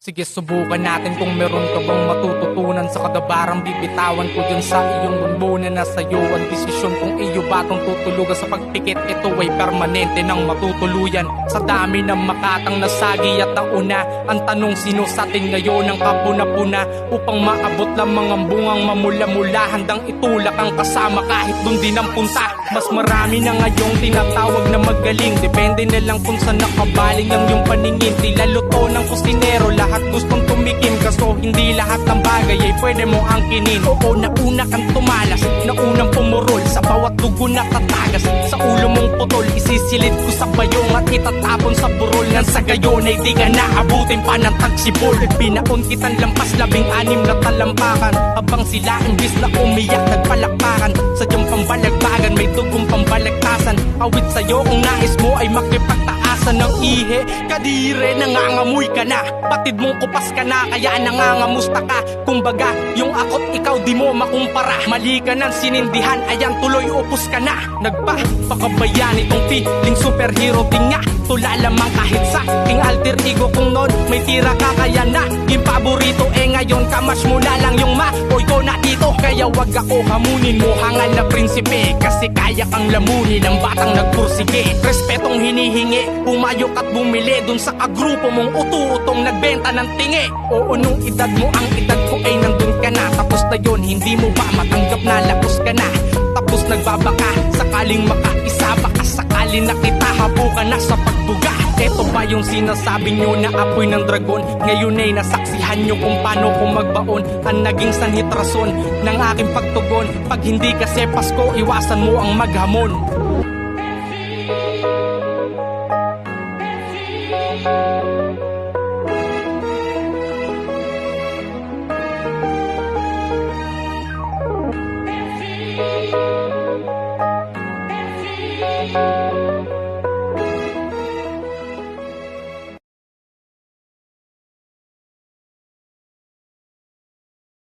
Sige, subukan natin kung meron ka bang matututunan sa kadabarang bibitawan ko dyan sa iyong mundo na nasa iyo ang desisyon kung iyo ba tong tutulugan sa pagpikit. Ito ay permanente ng matutuluyan sa dami ng makatang nasagi at nauna. Ang tanong, sino sa atin ngayon ang kapuna-puna upang maabot lamang ang bungang mamula-mula, handang itulak ang kasama kahit dun din ang punta. Mas marami na ngayong tinatawag na magaling, depende na lang kung saan nakabaling ang iyong paningin. Tila luto ng kusinero, lahat gustong tumikim, kaso hindi lahat ng bagay ay pwede mo angkinin. Oo, nauna kang tumalas, naunang pumurol sa bawat dugo na tatagas. Sa ulo mong putol, isisilid ko sa bayong at itatapon sa burol. Nang sa gayon ay di ka naabutin pa ng tagsibol. Pinaon kitang lampas 16 na talampakan, habang sila imbis na umiyak nagpalakpakan. Sadyang pambalagbagan, may dugong pambalagtasan. Awit sa'yo kung nais mo ay makipagtaasan ng ihe. Kadire, nangangamoy ka na, batid mong kupas ka na, kaya nangangamusta ka. Kumbaga, yung ako't ikaw di mo makumpara. Mali ka ng sinindihan, ayan tuloy upos ka na. Nagpapakabayan itong feeling superhero din nga. Tula lamang kahit sa aking alter ego, kung noon may tira ka kaya na yung paborito, ngayon kamash mo na lang yung maoy ko na dito. Kaya wag ako hamunin mo hangal na prinsipe, kasi kaya kang lamunin ng batang nagpursige. Respetong hinihingi, pumayok at bumili dun sa kagrupo mong utu-utong nagbenta ng tingi. Oo, nung edad mo ang edad ko ay nandun ka na. Tapos na yun, hindi mo ba matanggap na lapos ka na? Tapos nagbabaka, sakaling makaisa, baka sakaling nakita hapo ka na sa pagbuga. Ito ba yung sinasabi nyo na apoy ng dragon? Ngayon ay nasaksihan nyo kung paano ko magbaon ang naging sanhit rason ng aking pagtugon. Pag hindi kasi Pasko, iwasan mo ang maghamon.